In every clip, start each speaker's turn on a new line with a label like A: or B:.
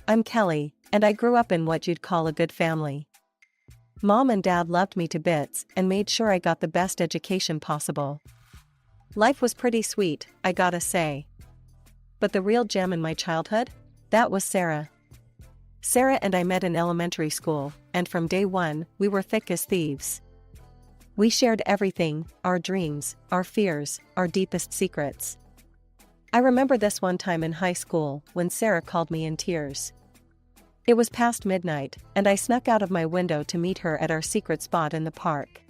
A: I'm Kelly, and I grew up in what you'd call a good family. Mom and Dad loved me to bits and made sure I got the best education possible. Life was pretty sweet, I gotta say. But the real gem in my childhood? That was Sarah. Sarah and I met in elementary school, and from day one, we were thick as thieves. We shared everything, our dreams, our fears, our deepest secrets. I remember this one time in high school when Sarah called me in tears. It was past midnight, and I snuck out of my window to meet her at our secret spot in the park.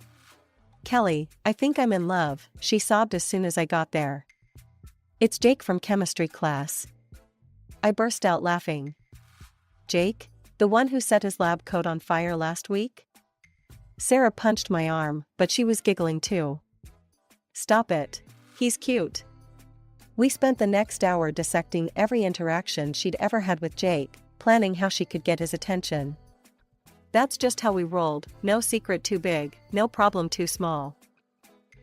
A: "Kelly, I think I'm in love," she sobbed as soon as I got there. "It's Jake from chemistry class." I burst out laughing. "Jake? The one who set his lab coat on fire last week?" Sarah punched my arm, but she was giggling too. "Stop it. He's cute." We spent the next hour dissecting every interaction she'd ever had with Jake, planning how she could get his attention. That's just how we rolled, no secret too big, no problem too small.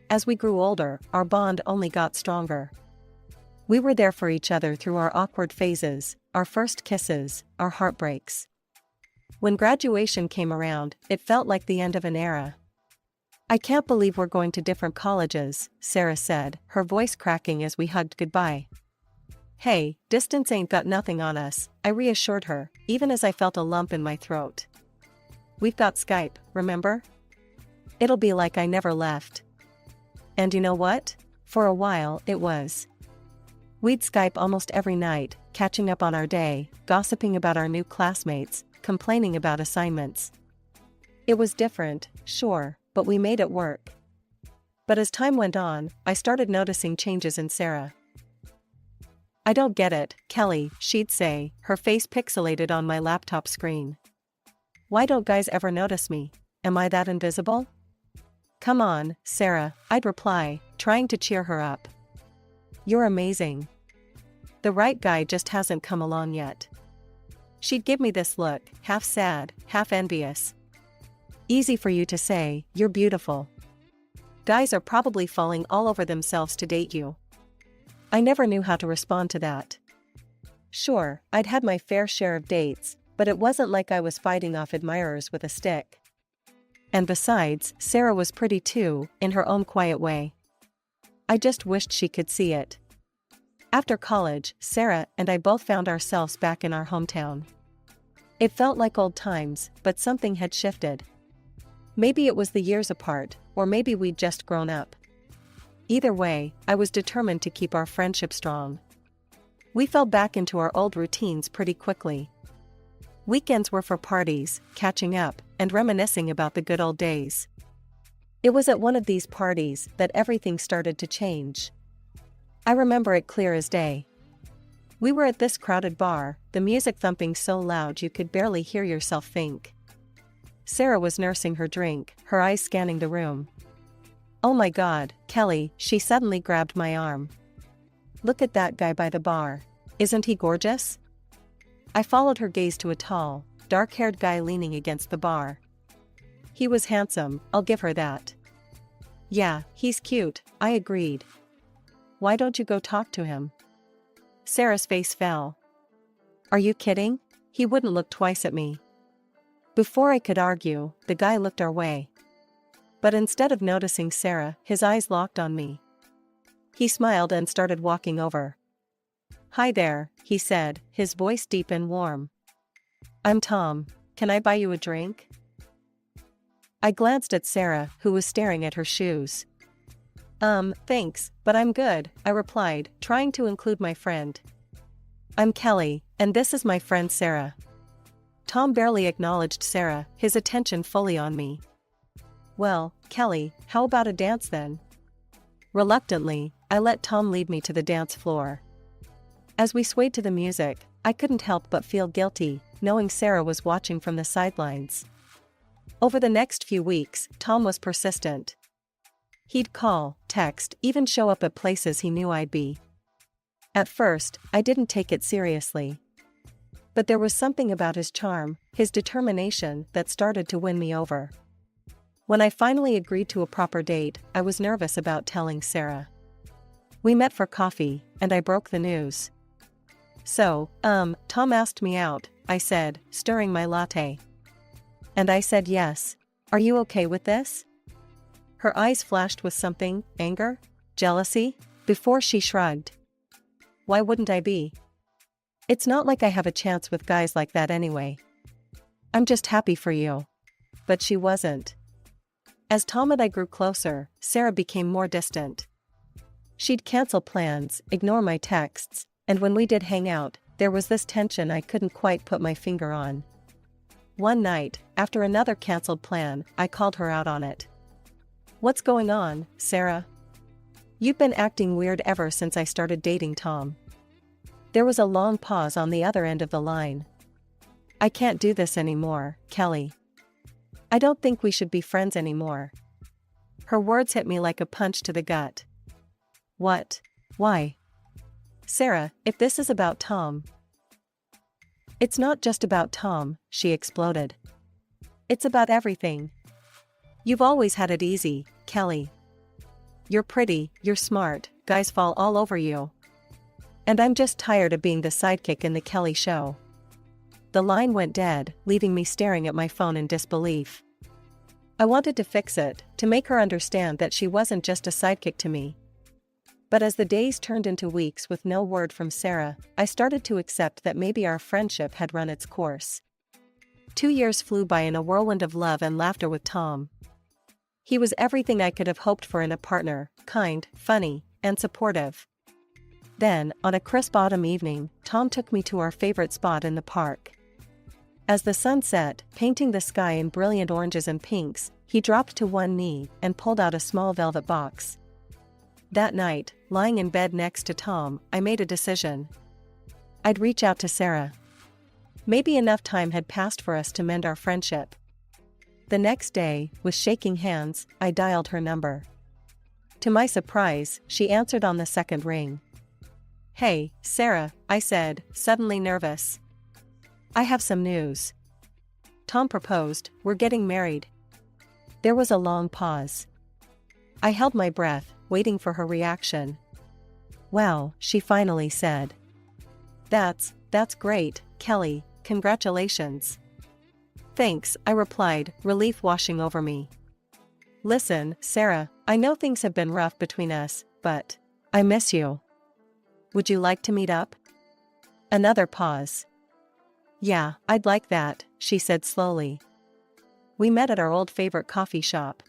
A: As we grew older, our bond only got stronger. We were there for each other through our awkward phases, our first kisses, our heartbreaks. When graduation came around, it felt like the end of an era. "I can't believe we're going to different colleges," Sarah said, her voice cracking as we hugged goodbye. "Hey, distance ain't got nothing on us," I reassured her, even as I felt a lump in my throat. "We've got Skype, remember? It'll be like I never left." And you know what? For a while, it was. We'd Skype almost every night, catching up on our day, gossiping about our new classmates, complaining about assignments. It was different, sure, but we made it work. But as time went on, I started noticing changes in Sarah. "I don't get it, Kelly," she'd say, her face pixelated on my laptop screen. "Why don't guys ever notice me? Am I that invisible?" "Come on, Sarah," I'd reply, trying to cheer her up. "You're amazing. The right guy just hasn't come along yet." She'd give me this look, half sad, half envious. "Easy for you to say, you're beautiful. Guys are probably falling all over themselves to date you." I never knew how to respond to that. Sure, I'd had my fair share of dates, but it wasn't like I was fighting off admirers with a stick. And besides, Sarah was pretty too, in her own quiet way. I just wished she could see it. After college, Sarah and I both found ourselves back in our hometown. It felt like old times, but something had shifted. Maybe it was the years apart, or maybe we'd just grown up. Either way, I was determined to keep our friendship strong. We fell back into our old routines pretty quickly. Weekends were for parties, catching up, and reminiscing about the good old days. It was at one of these parties that everything started to change. I remember it clear as day. We were at this crowded bar, the music thumping so loud you could barely hear yourself think. Sarah was nursing her drink, her eyes scanning the room. "Oh my God, Kelly," she suddenly grabbed my arm. "Look at that guy by the bar. Isn't he gorgeous?" I followed her gaze to a tall, dark-haired guy leaning against the bar. He was handsome, I'll give her that. "Yeah, he's cute," I agreed. "Why don't you go talk to him?" Sarah's face fell. "Are you kidding? He wouldn't look twice at me." Before I could argue, the guy looked our way. But instead of noticing Sarah, his eyes locked on me. He smiled and started walking over. "Hi there," he said, his voice deep and warm. "I'm Tom. Can I buy you a drink?" I glanced at Sarah, who was staring at her shoes. Thanks, but I'm good," I replied, trying to include my friend. "I'm Kelly, and this is my friend Sarah." Tom barely acknowledged Sarah, his attention fully on me. "Well, Kelly, how about a dance then?" Reluctantly, I let Tom lead me to the dance floor. As we swayed to the music, I couldn't help but feel guilty, knowing Sarah was watching from the sidelines. Over the next few weeks, Tom was persistent. He'd call, text, even show up at places he knew I'd be. At first, I didn't take it seriously. But there was something about his charm, his determination, that started to win me over. When I finally agreed to a proper date, I was nervous about telling Sarah. We met for coffee, and I broke the news. So, Tom asked me out, I said, stirring my latte. And I said yes. Are you okay with this? Her eyes flashed with something, anger? Jealousy? Before she shrugged. Why wouldn't I be? It's not like I have a chance with guys like that anyway. I'm just happy for you. But she wasn't. As Tom and I grew closer, Sarah became more distant. She'd cancel plans, ignore my texts, and when we did hang out, there was this tension I couldn't quite put my finger on. One night, after another canceled plan, I called her out on it. What's going on, Sarah? You've been acting weird ever since I started dating Tom. There was a long pause on the other end of the line. I can't do this anymore, Kelly. I don't think we should be friends anymore. Her words hit me like a punch to the gut. What? Why? Sarah, if this is about Tom. It's not just about Tom, she exploded. It's about everything. You've always had it easy, Kelly. You're pretty, you're smart, guys fall all over you. And I'm just tired of being the sidekick in the Kelly show. The line went dead, leaving me staring at my phone in disbelief. I wanted to fix it, to make her understand that she wasn't just a sidekick to me. But as the days turned into weeks with no word from Sarah, I started to accept that maybe our friendship had run its course. 2 years flew by in a whirlwind of love and laughter with Tom. He was everything I could have hoped for in a partner, kind, funny, and supportive. Then, on a crisp autumn evening, Tom took me to our favorite spot in the park. As the sun set, painting the sky in brilliant oranges and pinks, he dropped to one knee and pulled out a small velvet box. That night, lying in bed next to Tom, I made a decision. I'd reach out to Sarah. Maybe enough time had passed for us to mend our friendship. The next day, with shaking hands, I dialed her number. To my surprise, she answered on the second ring. Hey, Sarah, I said, suddenly nervous. I have some news. Tom proposed, we're getting married. There was a long pause. I held my breath, waiting for her reaction. Well, she finally said. That's great, Kelly, congratulations. Thanks, I replied, relief washing over me. Listen, Sarah, I know things have been rough between us, but I miss you. Would you like to meet up? Another pause. Yeah, I'd like that, she said slowly. We met at our old favorite coffee shop.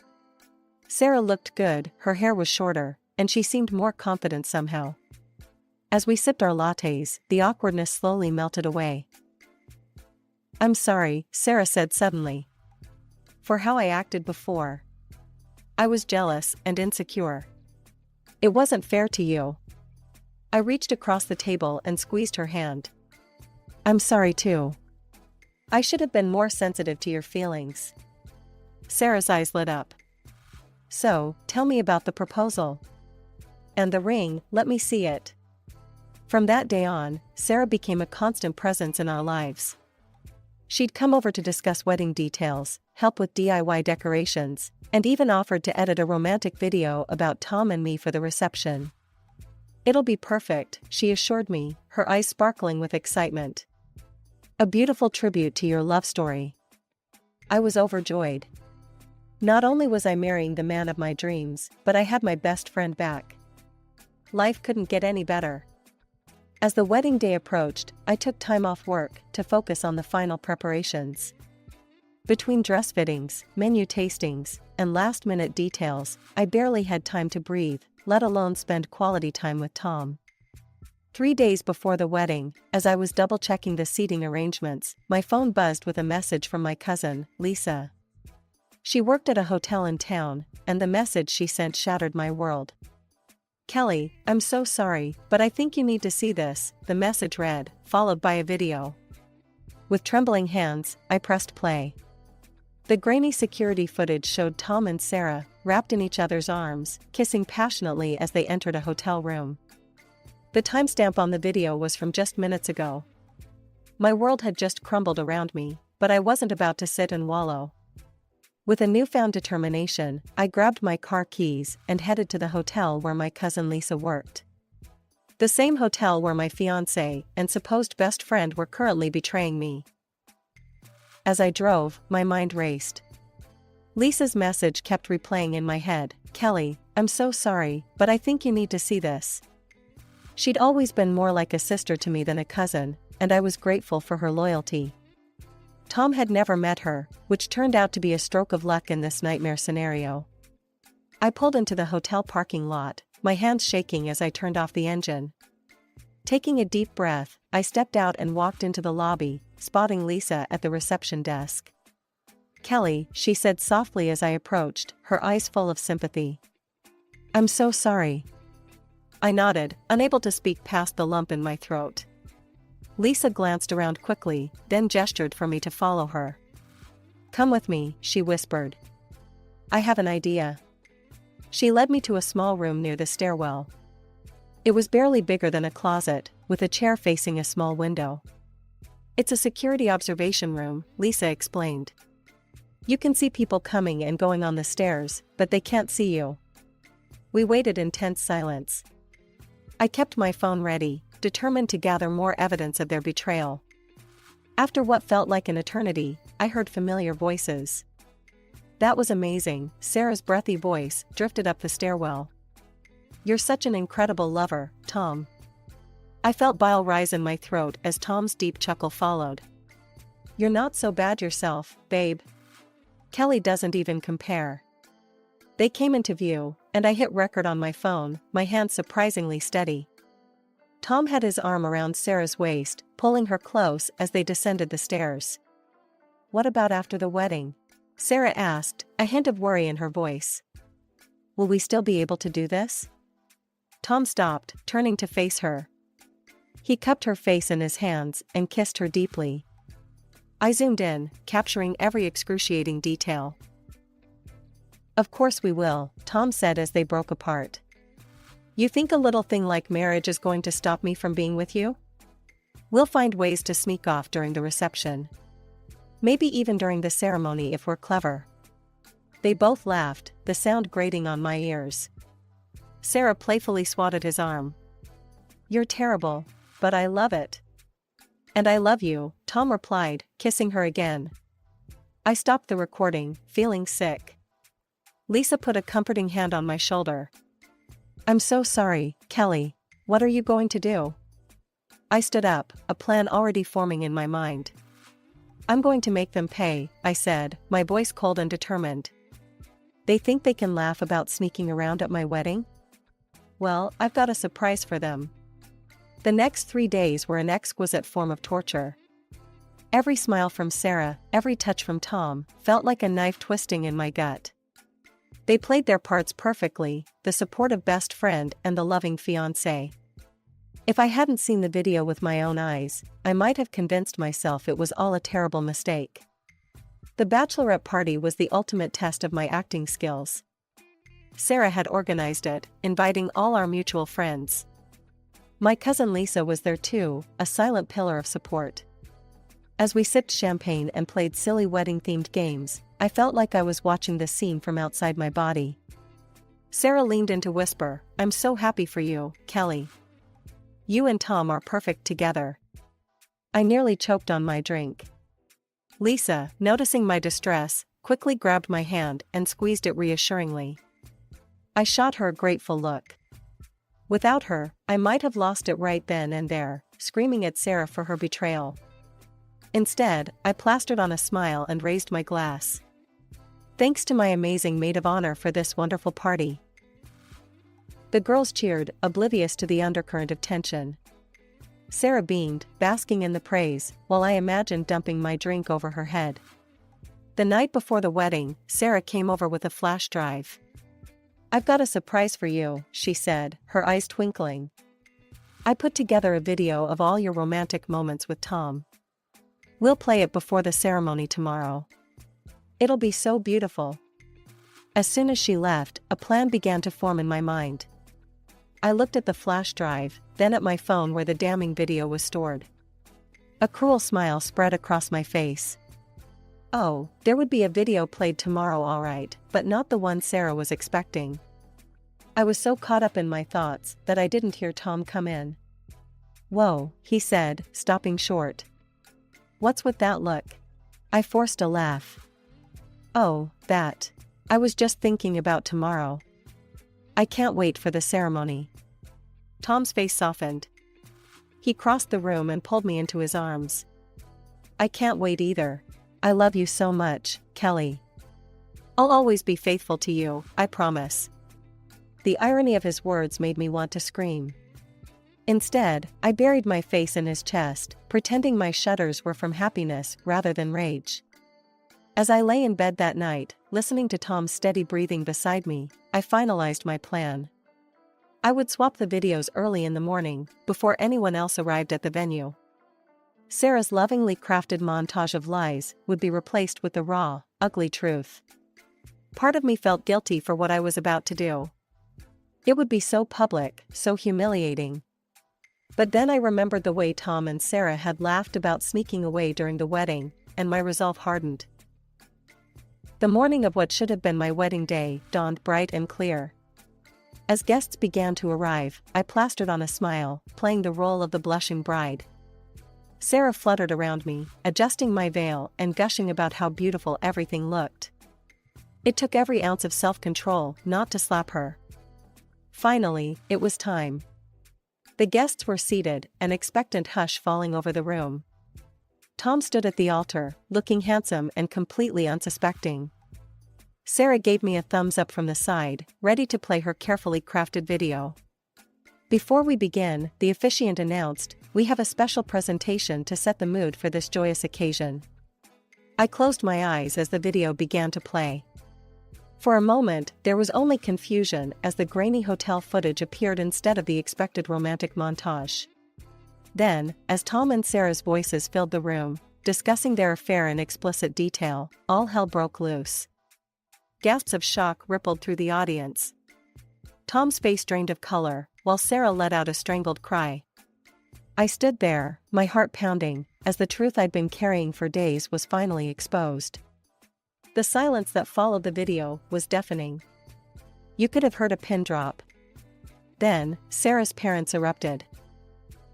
A: Sarah looked good, her hair was shorter, and she seemed more confident somehow. As we sipped our lattes, the awkwardness slowly melted away. I'm sorry, Sarah said suddenly. For how I acted before. I was jealous and insecure. It wasn't fair to you. I reached across the table and squeezed her hand. I'm sorry too. I should have been more sensitive to your feelings. Sarah's eyes lit up. So, tell me about the proposal. And the ring, let me see it. From that day on, Sarah became a constant presence in our lives. She'd come over to discuss wedding details, help with DIY decorations, and even offered to edit a romantic video about Tom and me for the reception. It'll be perfect, she assured me, her eyes sparkling with excitement. A beautiful tribute to your love story. I was overjoyed. Not only was I marrying the man of my dreams, but I had my best friend back. Life couldn't get any better. As the wedding day approached, I took time off work to focus on the final preparations. Between dress fittings, menu tastings, and last-minute details, I barely had time to breathe, let alone spend quality time with Tom. 3 days before the wedding, as I was double-checking the seating arrangements, my phone buzzed with a message from my cousin, Lisa. She worked at a hotel in town, and the message she sent shattered my world. Kelly, I'm so sorry, but I think you need to see this, the message read, followed by a video. With trembling hands, I pressed play. The grainy security footage showed Tom and Sarah, wrapped in each other's arms, kissing passionately as they entered a hotel room. The timestamp on the video was from just minutes ago. My world had just crumbled around me, but I wasn't about to sit and wallow. With a newfound determination, I grabbed my car keys and headed to the hotel where my cousin Lisa worked. The same hotel where my fiance and supposed best friend were currently betraying me. As I drove, my mind raced. Lisa's message kept replaying in my head. Kelly, I'm so sorry, but I think you need to see this. She'd always been more like a sister to me than a cousin, and I was grateful for her loyalty. Tom had never met her, which turned out to be a stroke of luck in this nightmare scenario. I pulled into the hotel parking lot, my hands shaking as I turned off the engine. Taking a deep breath, I stepped out and walked into the lobby, spotting Lisa at the reception desk. Kelly, she said softly as I approached, her eyes full of sympathy. I'm so sorry. I nodded, unable to speak past the lump in my throat. Lisa glanced around quickly, then gestured for me to follow her. Come with me, she whispered. I have an idea. She led me to a small room near the stairwell. It was barely bigger than a closet, with a chair facing a small window. It's a security observation room, Lisa explained. You can see people coming and going on the stairs, but they can't see you. We waited in tense silence. I kept my phone ready, determined to gather more evidence of their betrayal. After what felt like an eternity, I heard familiar voices. That was amazing, Sarah's breathy voice drifted up the stairwell. You're such an incredible lover, Tom. I felt bile rise in my throat as Tom's deep chuckle followed. You're not so bad yourself, babe. Kelly doesn't even compare. They came into view, and I hit record on my phone, my hand surprisingly steady. Tom had his arm around Sarah's waist, pulling her close as they descended the stairs. What about after the wedding? Sarah asked, a hint of worry in her voice. Will we still be able to do this? Tom stopped, turning to face her. He cupped her face in his hands and kissed her deeply. I zoomed in, capturing every excruciating detail. Of course we will, Tom said as they broke apart. You think a little thing like marriage is going to stop me from being with you? We'll find ways to sneak off during the reception. Maybe even during the ceremony if we're clever. They both laughed, the sound grating on my ears. Sarah playfully swatted his arm. You're terrible, but I love it. And I love you, Tom replied, kissing her again. I stopped the recording, feeling sick. Lisa put a comforting hand on my shoulder. I'm so sorry, Kelly. What are you going to do? I stood up, a plan already forming in my mind. I'm going to make them pay, I said, my voice cold and determined. They think they can laugh about sneaking around at my wedding? Well, I've got a surprise for them. The next 3 days were an exquisite form of torture. Every smile from Sarah, every touch from Tom, felt like a knife twisting in my gut. They played their parts perfectly, the supportive best friend and the loving fiancé. If I hadn't seen the video with my own eyes, I might have convinced myself it was all a terrible mistake. The bachelorette party was the ultimate test of my acting skills. Sarah had organized it, inviting all our mutual friends. My cousin Lisa was there too, a silent pillar of support. As we sipped champagne and played silly wedding-themed games, I felt like I was watching the scene from outside my body. Sarah leaned in to whisper, I'm so happy for you, Kelly. You and Tom are perfect together. I nearly choked on my drink. Lisa, noticing my distress, quickly grabbed my hand and squeezed it reassuringly. I shot her a grateful look. Without her, I might have lost it right then and there, screaming at Sarah for her betrayal. Instead, I plastered on a smile and raised my glass. Thanks to my amazing maid of honor for this wonderful party. The girls cheered, oblivious to the undercurrent of tension. Sarah beamed, basking in the praise, while I imagined dumping my drink over her head. The night before the wedding, Sarah came over with a flash drive. I've got a surprise for you, she said, her eyes twinkling. I put together a video of all your romantic moments with Tom. We'll play it before the ceremony tomorrow. It'll be so beautiful. As soon as she left, a plan began to form in my mind. I looked at the flash drive, then at my phone where the damning video was stored. A cruel smile spread across my face. Oh, there would be a video played tomorrow all right, but not the one Sarah was expecting. I was so caught up in my thoughts that I didn't hear Tom come in. "Whoa," he said, stopping short. "What's with that look?" I forced a laugh. "Oh, that. I was just thinking about tomorrow. I can't wait for the ceremony." Tom's face softened. He crossed the room and pulled me into his arms. "I can't wait either. I love you so much, Kelly. I'll always be faithful to you, I promise." The irony of his words made me want to scream. Instead, I buried my face in his chest, pretending my shudders were from happiness rather than rage. As I lay in bed that night, listening to Tom's steady breathing beside me, I finalized my plan. I would swap the videos early in the morning, before anyone else arrived at the venue. Sarah's lovingly crafted montage of lies would be replaced with the raw, ugly truth. Part of me felt guilty for what I was about to do. It would be so public, so humiliating. But then I remembered the way Tom and Sarah had laughed about sneaking away during the wedding, and my resolve hardened. The morning of what should have been my wedding day dawned bright and clear. As guests began to arrive, I plastered on a smile, playing the role of the blushing bride. Sarah fluttered around me, adjusting my veil and gushing about how beautiful everything looked. It took every ounce of self-control not to slap her. Finally, it was time. The guests were seated, an expectant hush falling over the room. Tom stood at the altar, looking handsome and completely unsuspecting. Sarah gave me a thumbs up from the side, ready to play her carefully crafted video. Before we begin, the officiant announced, "We have a special presentation to set the mood for this joyous occasion." I closed my eyes as the video began to play. For a moment, there was only confusion as the grainy hotel footage appeared instead of the expected romantic montage. Then, as Tom and Sarah's voices filled the room, discussing their affair in explicit detail, all hell broke loose. Gasps of shock rippled through the audience. Tom's face drained of color, while Sarah let out a strangled cry. I stood there, my heart pounding, as the truth I'd been carrying for days was finally exposed. The silence that followed the video was deafening. You could have heard a pin drop. Then, Sarah's parents erupted.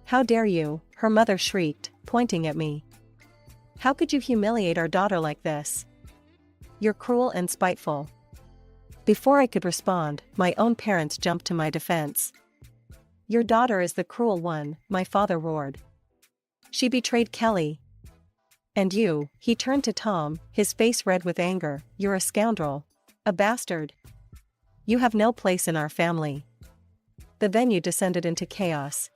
A: "How dare you?" her mother shrieked, pointing at me. "How could you humiliate our daughter like this? You're cruel and spiteful." Before I could respond, my own parents jumped to my defense. "Your daughter is the cruel one," my father roared. "She betrayed Kelly. And you," he turned to Tom, his face red with anger, "you're a scoundrel. A bastard. You have no place in our family." The venue descended into chaos.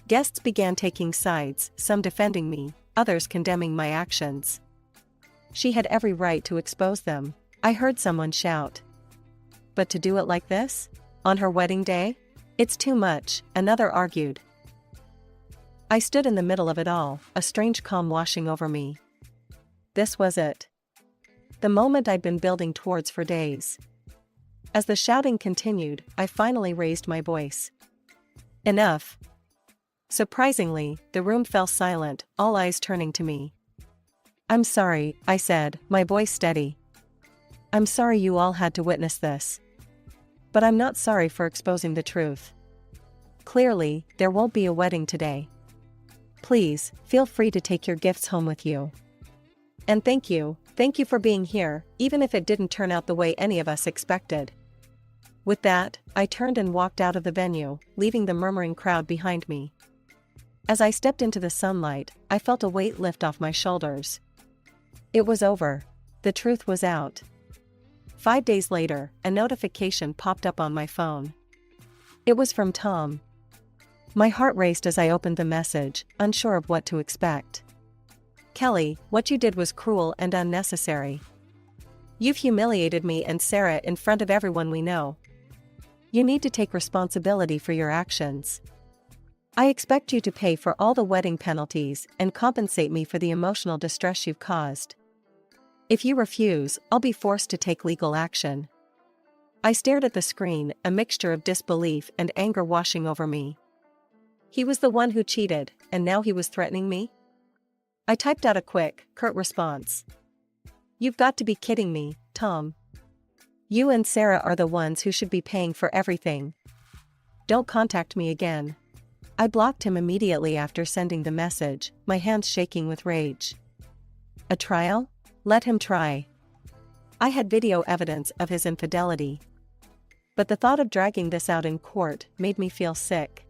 A: Guests began taking sides, some defending me, others condemning my actions. "She had every right to expose them," I heard someone shout. "But to do it like this? On her wedding day? It's too much," another argued. I stood in the middle of it all, a strange calm washing over me. This was it. The moment I'd been building towards for days. As the shouting continued, I finally raised my voice. "Enough." Surprisingly, the room fell silent, all eyes turning to me. "I'm sorry," I said, my voice steady. "I'm sorry you all had to witness this. But I'm not sorry for exposing the truth. Clearly, there won't be a wedding today. Please, feel free to take your gifts home with you. And thank you for being here, even if it didn't turn out the way any of us expected." With that, I turned and walked out of the venue, leaving the murmuring crowd behind me. As I stepped into the sunlight, I felt a weight lift off my shoulders. It was over. The truth was out. 5 days later, a notification popped up on my phone. It was from Tom. My heart raced as I opened the message, unsure of what to expect. "Kelly, what you did was cruel and unnecessary. You've humiliated me and Sarah in front of everyone we know. You need to take responsibility for your actions. I expect you to pay for all the wedding penalties and compensate me for the emotional distress you've caused. If you refuse, I'll be forced to take legal action." I stared at the screen, a mixture of disbelief and anger washing over me. He was the one who cheated, and now he was threatening me? I typed out a quick, curt response. "You've got to be kidding me, Tom. You and Sarah are the ones who should be paying for everything. Don't contact me again. I blocked him immediately after sending the message, my hands shaking with rage. A trial? Let him try. I had video evidence of his infidelity. But the thought of dragging this out in court made me feel sick.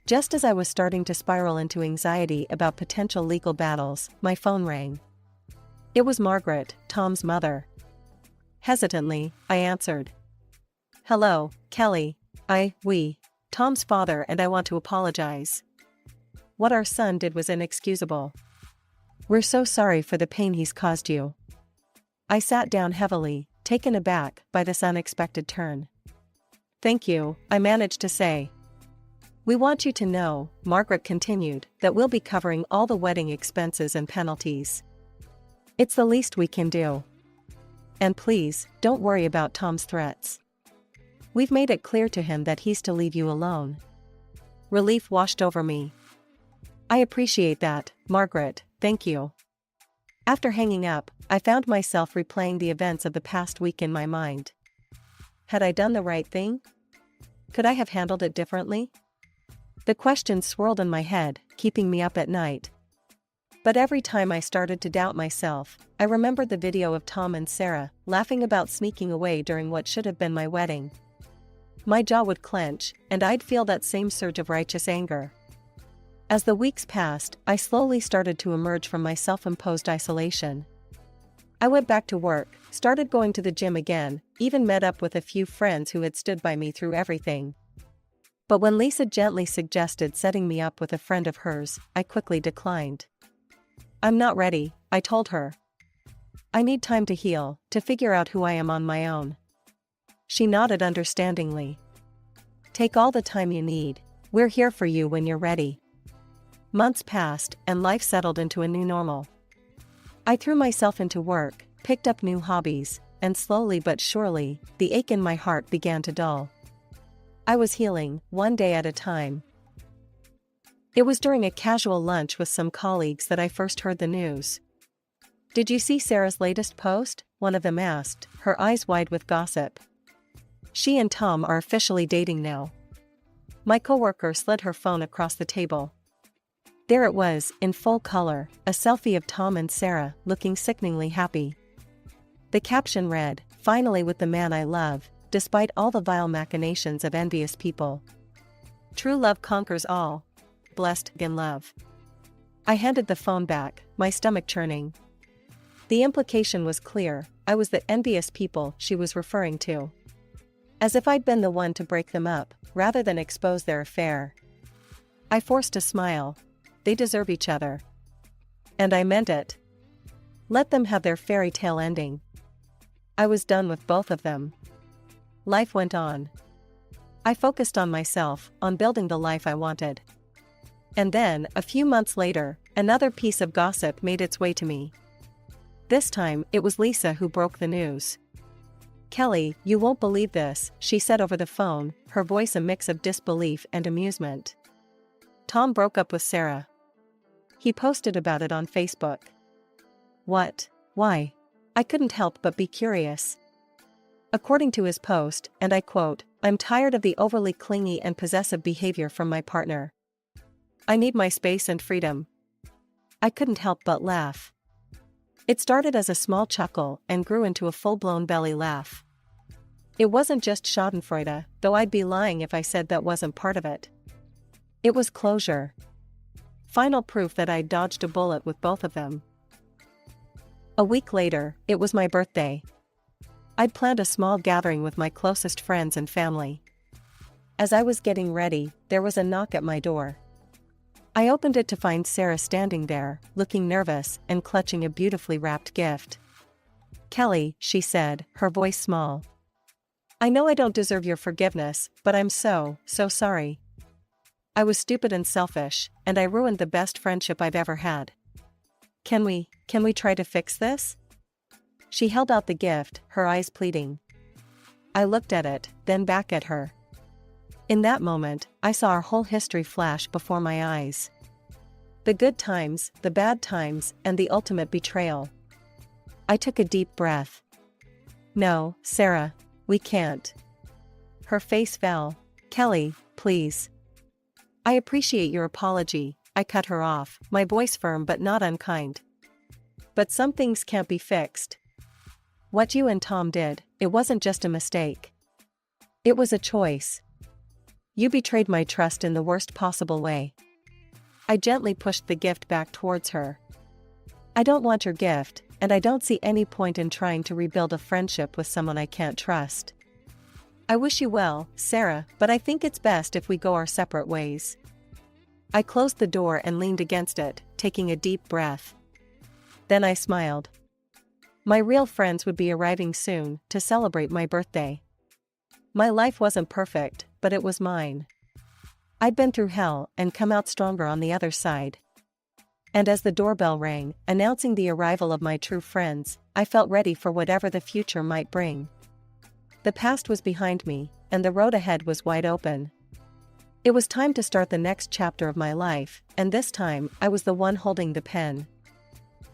A: Just as I was starting to spiral into anxiety about potential legal battles, my phone rang. It was Margaret, Tom's mother. Hesitantly, I answered. Hello, Kelly. Tom's father and I want to apologize. What our son did was inexcusable. We're so sorry for the pain he's caused you. I sat down heavily, taken aback by this unexpected turn. Thank you, I managed to say. We want you to know, Margaret continued, that we'll be covering all the wedding expenses and penalties. It's the least we can do. And please, don't worry about Tom's threats. We've made it clear to him that he's to leave you alone. Relief washed over me. I appreciate that, Margaret, thank you. After hanging up, I found myself replaying the events of the past week in my mind. Had I done the right thing? Could I have handled it differently? The questions swirled in my head, keeping me up at night. But every time I started to doubt myself, I remembered the video of Tom and Sarah laughing about sneaking away during what should have been my wedding. My jaw would clench, and I'd feel that same surge of righteous anger. As the weeks passed, I slowly started to emerge from my self-imposed isolation. I went back to work, started going to the gym again, even met up with a few friends who had stood by me through everything. But when Lisa gently suggested setting me up with a friend of hers, I quickly declined. I'm not ready, I told her. I need time to heal, to figure out who I am on my own. She nodded understandingly. Take all the time you need, we're here for you when you're ready. Months passed, and life settled into a new normal. I threw myself into work, picked up new hobbies, and slowly but surely, the ache in my heart began to dull. I was healing, one day at a time. It was during a casual lunch with some colleagues that I first heard the news. Did you see Sarah's latest post? One of them asked, her eyes wide with gossip. She and Tom are officially dating now. My coworker slid her phone across the table. There it was, in full color, a selfie of Tom and Sarah, looking sickeningly happy. The caption read, "Finally with the man I love, despite all the vile machinations of envious people. True love conquers all. Blessed in love." I handed the phone back, my stomach churning. The implication was clear, I was the envious people she was referring to. As if I'd been the one to break them up, rather than expose their affair. I forced a smile. They deserve each other. And I meant it. Let them have their fairy tale ending. I was done with both of them. Life went on. I focused on myself, on building the life I wanted. And then, a few months later, another piece of gossip made its way to me. This time, it was Lisa who broke the news. "Kelly, you won't believe this," she said over the phone, her voice a mix of disbelief and amusement. Tom broke up with Sarah. He posted about it on Facebook. What? Why? I couldn't help but be curious. According to his post, and I quote, "I'm tired of the overly clingy and possessive behavior from my partner. I need my space and freedom." I couldn't help but laugh. It started as a small chuckle and grew into a full-blown belly laugh. It wasn't just schadenfreude, though I'd be lying if I said that wasn't part of it. It was closure. Final proof that I'd dodged a bullet with both of them. A week later, it was my birthday. I'd planned a small gathering with my closest friends and family. As I was getting ready, there was a knock at my door. I opened it to find Sarah standing there, looking nervous and clutching a beautifully wrapped gift. "Kelly," she said, her voice small. "I know I don't deserve your forgiveness, but I'm so sorry. I was stupid and selfish, and I ruined the best friendship I've ever had. Can we try to fix this?" She held out the gift, her eyes pleading. I looked at it, then back at her. In that moment, I saw our whole history flash before my eyes. The good times, the bad times, and the ultimate betrayal. I took a deep breath. No, Sarah, we can't. Her face fell. Kelly, please. I appreciate your apology, I cut her off, my voice firm but not unkind. But some things can't be fixed. What you and Tom did, it wasn't just a mistake. It was a choice. You betrayed my trust in the worst possible way. I gently pushed the gift back towards her. I don't want your gift, and I don't see any point in trying to rebuild a friendship with someone I can't trust. I wish you well, Sarah, but I think it's best if we go our separate ways. I closed the door and leaned against it, taking a deep breath. Then I smiled. My real friends would be arriving soon to celebrate my birthday. My life wasn't perfect, but it was mine. I'd been through hell and come out stronger on the other side. And as the doorbell rang, announcing the arrival of my true friends, I felt ready for whatever the future might bring. The past was behind me, and the road ahead was wide open. It was time to start the next chapter of my life, and this time, I was the one holding the pen.